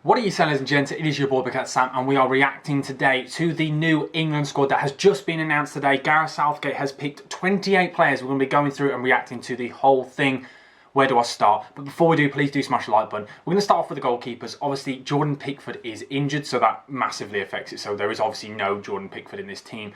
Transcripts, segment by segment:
What are you saying, ladies and gents? It is your boy BucketHatSam, and we are reacting today to the new England squad that has just been announced today. Gareth Southgate has picked 28 players. We're going to be going through and reacting to the whole thing. Where do I start? But before we do, please do smash the like button. We're going to start off with the goalkeepers. Obviously, Jordan Pickford is injured, so that massively affects it. So there is obviously no Jordan Pickford in this team.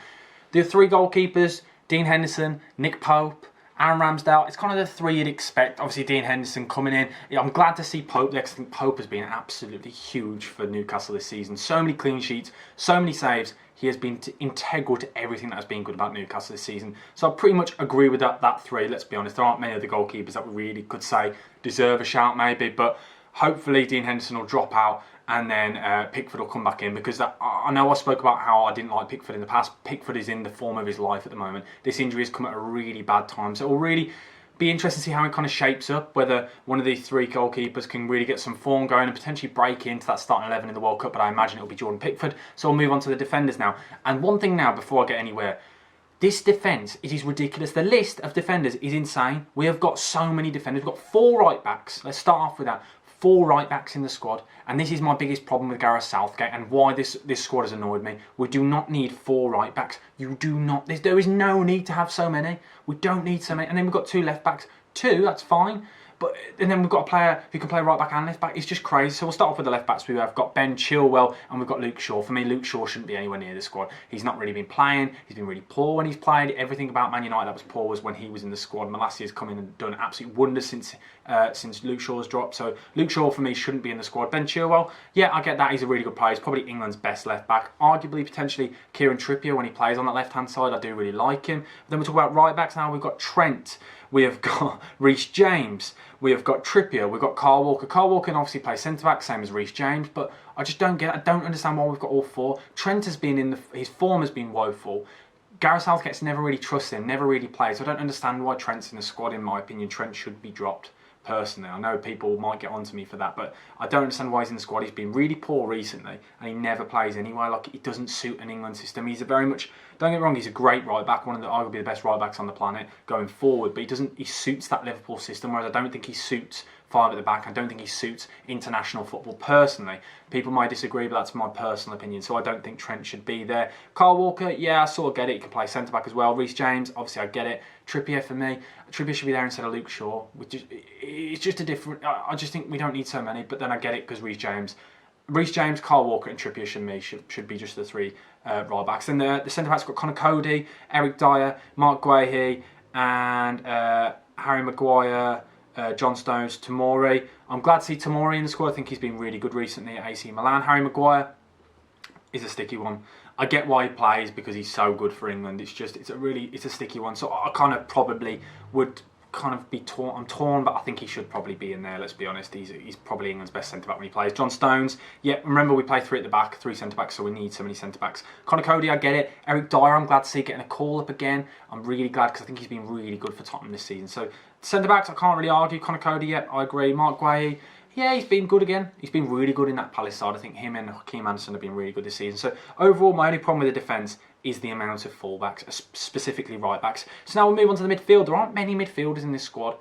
The three goalkeepers, Dean Henderson, Nick Pope, Aaron Ramsdale, it's kind of the three you'd expect. Obviously, Dean Henderson coming in. I'm glad to see Pope there because I think Pope has been absolutely huge for Newcastle this season. So many clean sheets, so many saves. He has been integral to everything that has been good about Newcastle this season. So I pretty much agree with that three, let's be honest. There aren't many other goalkeepers that we really could say deserve a shout maybe, but hopefully Dean Henderson will drop out and then Pickford will come back in, because I know I spoke about how I didn't like Pickford in the past. Pickford is in the form of his life at the moment. This injury has come at a really bad time, so it will really be interesting to see how it kind of shapes up, whether one of these three goalkeepers can really get some form going and potentially break into that starting 11 in the World Cup, but I imagine it will be Jordan Pickford. So we'll move on to the defenders now. And one thing now, before I get anywhere, this defence, it is ridiculous. The list of defenders is insane. We have got so many defenders. We've got 4 right backs. Let's start off with that. 4 right backs in the squad, and this is my biggest problem with Gareth Southgate and why this squad has annoyed me. We do not need 4 right backs. You do not. There is no need to have so many. We don't need so many. And then we've got 2 left backs. 2, that's fine. And then we've got a player who can play right back and left back. It's just crazy. So we'll start off with the left backs. We've got Ben Chilwell and we've got Luke Shaw. For me, Luke Shaw shouldn't be anywhere near the squad. He's not really been playing. He's been really poor when he's played. Everything about Man United that was poor was when he was in the squad. Malacia's come in and done absolute wonders since Luke Shaw's dropped. So Luke Shaw for me shouldn't be in the squad. Ben Chilwell, yeah, I get that. He's a really good player. He's probably England's best left back. Arguably, potentially Kieran Trippier when he plays on that left-hand side. I do really like him. But then we talk about right backs now. We've got Trent. We have got Reece James. We have got Trippier. We've got Kyle Walker. Kyle Walker can obviously play centre-back, same as Reece James, but I just don't get it. I don't understand why we've got all 4. Trent has been his form has been woeful. Gareth Southgate's never really trusted him, never really played, so I don't understand why Trent's in the squad. In my opinion, Trent should be dropped. Personally, I know people might get onto me for that, but I don't understand why he's in the squad. He's been really poor recently, and he never plays anyway. Like, it doesn't suit an England system. He's a very much, don't get me wrong, he's a great right back, one of the arguably the best right backs on the planet going forward. But he suits that Liverpool system, whereas I don't think he suits 5 at the back. I don't think he suits international football personally. People might disagree, but that's my personal opinion. So I don't think Trent should be there. Kyle Walker, yeah, I sort of get it. He can play centre back as well. Reece James, obviously I get it. Trippier for me, Trippier should be there instead of Luke Shaw. It's just a different. I just think we don't need so many. But then I get it because Reece James, Kyle Walker, and Trippier should be just the 3 right backs. And the centre backs got Connor Cody, Eric Dyer, Mark Guehi, and Harry Maguire. John Stones, Tomori. I'm glad to see Tomori in the squad. I think he's been really good recently at AC Milan. Harry Maguire is a sticky one. I get why he plays because he's so good for England. It's a sticky one. So I kind of probably would kind of be torn. I'm torn, but I think he should probably be in there. Let's be honest. He's probably England's best centre back when he plays. John Stones, yeah. Remember we play 3 at the back, 3 centre backs, so we need so many centre backs. Connor Cody, I get it. Eric Dyer, I'm glad to see getting a call up again. I'm really glad because I think he's been really good for Tottenham this season. So centre backs, I can't really argue. Connor Cody, yeah, I agree. Mark Guehi, yeah, he's been good again. He's been really good in that Palace side. I think him and Raheem Sterling have been really good this season. So overall, my only problem with the defence is the amount of fullbacks, specifically right backs. So now we'll move on to the midfield. There aren't many midfielders in this squad.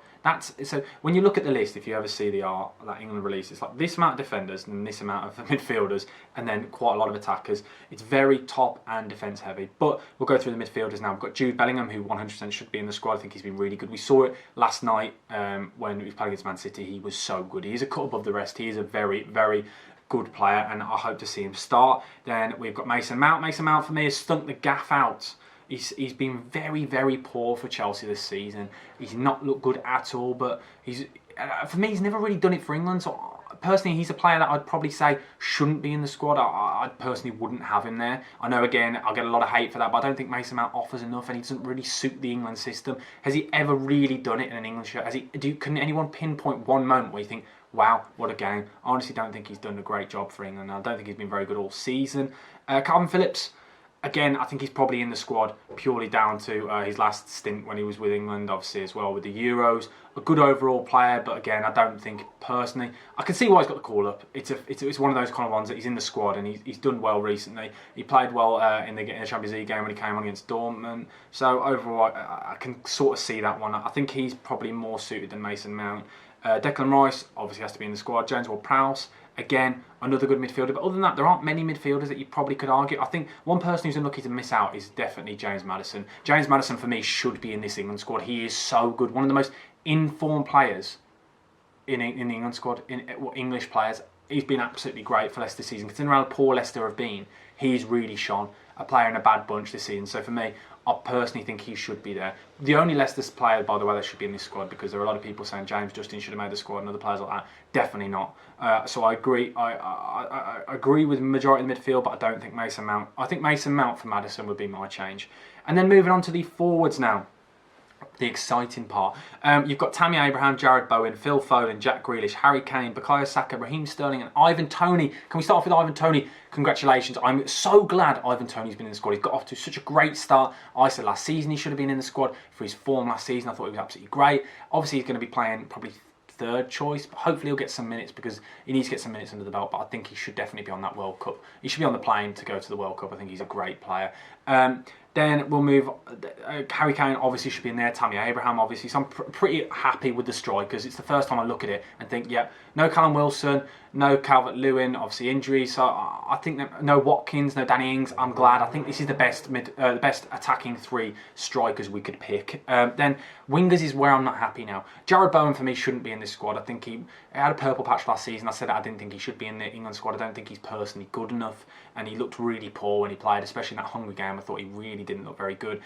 So when you look at the list, if you ever see that England release, it's like this amount of defenders and this amount of midfielders, and then quite a lot of attackers. It's very top and defence heavy. But we'll go through the midfielders now. We've got Jude Bellingham, who 100% should be in the squad. I think he's been really good. We saw it last night when he was playing against Man City. He was so good. He is a cut above the rest. He is a very, very good player, and I hope to see him start. Then we've got Mason Mount. Mason Mount for me has stunk the gaff out. He's been very, very poor for Chelsea this season. He's not looked good at all, but for me, he's never really done it for England. So personally, he's a player that I'd probably say shouldn't be in the squad. I personally wouldn't have him there. I know, again, I'll get a lot of hate for that, but I don't think Mason Mount offers enough, and he doesn't really suit the England system. Has he ever really done it in an England shirt? Can anyone pinpoint one moment where you think, wow, what a game? I honestly don't think he's done a great job for England. I don't think he's been very good all season. Calvin Phillips, again, I think he's probably in the squad purely down to his last stint when he was with England, obviously as well with the Euros. A good overall player, but again, I don't think personally. I can see why he's got the call up. It's one of those kind of ones that he's in the squad and he's done well recently. He played well in the Champions League game when he came on against Dortmund. So overall, I can sort of see that one. I think he's probably more suited than Mason Mount. Declan Rice obviously has to be in the squad. James Ward-Prowse, Again, another good midfielder. But other than that, there aren't many midfielders that you probably could argue. I think one person who's unlucky to miss out is definitely James Maddison. James Maddison, for me, should be in this England squad. He is so good. One of the most informed players in the England squad, English players. He's been absolutely great for Leicester this season. Considering how poor Leicester have been, he's really shone. A player in a bad bunch this season. So for me, I personally think he should be there. The only Leicester player, by the way, that should be in this squad, because there are a lot of people saying James Justin should have made the squad and other players like that. Definitely not. So I agree. I agree with the majority of the midfield, but I don't think Mason Mount. I think Mason Mount for Maddison would be my change. And then moving on to the forwards now. The exciting part. You've got Tammy Abraham, Jared Bowen, Phil Foden, Jack Grealish, Harry Kane, Bukayo Saka, Raheem Sterling and Ivan Toney. Can we start off with Ivan Toney? Congratulations. I'm so glad Ivan Toney's been in the squad. He's got off to such a great start. I said last season he should have been in the squad for his form last season. I thought he was absolutely great. Obviously he's going to be playing probably third choice, but hopefully he'll get some minutes because he needs to get some minutes under the belt. But I think he should definitely be on that World Cup. He should be on the plane to go to the World Cup. I think he's a great player. Then we'll move. Harry Kane obviously should be in there. Tammy Abraham obviously. So I'm pretty happy with the strikers. It's the first time I look at it and think, yeah, no Callum Wilson, no Calvert-Lewin, obviously injuries. So I think that no Watkins, no Danny Ings. I'm glad. I think this is the best the best attacking three strikers we could pick. Then wingers is where I'm not happy now. Jared Bowen for me shouldn't be in this squad. I think he had a purple patch last season. I said I didn't think he should be in the England squad. I don't think he's personally good enough, and he looked really poor when he played, especially in that Hungary game. I thought he really didn't look very good.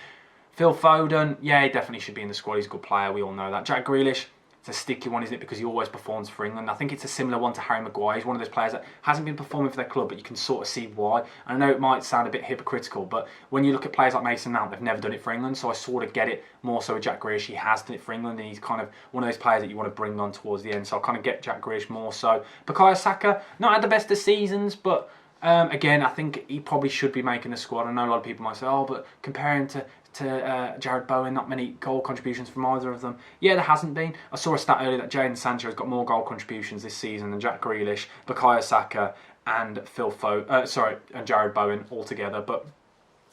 Phil Foden, yeah, he definitely should be in the squad. He's a good player. We all know that. Jack Grealish, it's a sticky one, isn't it? Because he always performs for England. I think it's a similar one to Harry Maguire. He's one of those players that hasn't been performing for their club, but you can sort of see why. And I know it might sound a bit hypocritical, but when you look at players like Mason Mount, they've never done it for England. So I sort of get it more so with Jack Grealish. He has done it for England, and he's kind of one of those players that you want to bring on towards the end. So I kind of get Jack Grealish more so. Bukayo Saka, not had the best of seasons, but again, I think he probably should be making the squad. I know a lot of people might say, oh, but comparing to Jared Bowen, not many goal contributions from either of them. Yeah, there hasn't been. I saw a stat earlier that Jadon Sancho has got more goal contributions this season than Jack Grealish, Bukayo Saka, and and Jared Bowen altogether. But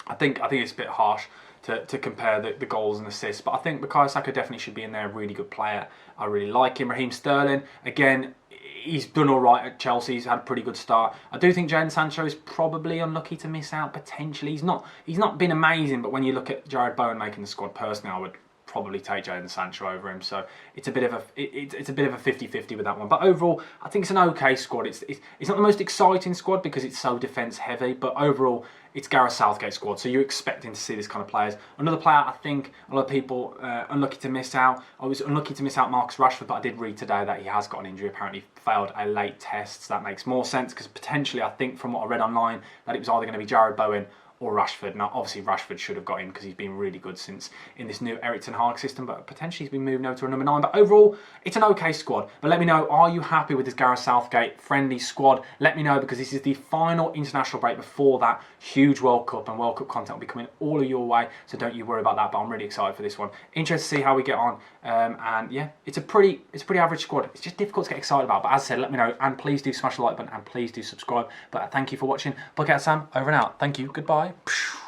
I think it's a bit harsh to compare the goals and assists. But I think Bukayo Saka definitely should be in there. A really good player. I really like him. Raheem Sterling, again, he's done all right at Chelsea. He's had a pretty good start. I do think Jadon Sancho is probably unlucky to miss out potentially. He's not been amazing, but when you look at Jared Bowen making the squad, personally, I would probably take Jadon Sancho over him. So it's a bit of a 50-50 with that one. But overall, I think it's an okay squad. It's not the most exciting squad because it's so defence heavy, but overall, it's Gareth Southgate's squad, so you're expecting to see this kind of players. Another player, I think a lot of people unlucky to miss out. I was unlucky to miss out Marcus Rashford, but I did read today that he has got an injury. Apparently failed a late test, so that makes more sense because potentially, I think from what I read online, that it was either going to be Jared Bowen or Rashford. Now, obviously, Rashford should have got in because he's been really good since in this new Eric Ten Hag system, but potentially he's been moved over to a number 9. But overall, it's an okay squad. But let me know, are you happy with this Gareth Southgate friendly squad? Let me know, because this is the final international break before that huge World Cup, and World Cup content will be coming all of your way, so don't you worry about that. But I'm really excited for this one. Interested to see how we get on. And yeah, it's a pretty average squad. It's just difficult to get excited about. But as I said, let me know, and please do smash the like button, and please do subscribe. But thank you for watching. BucketHatSam over and out. Thank you. Goodbye.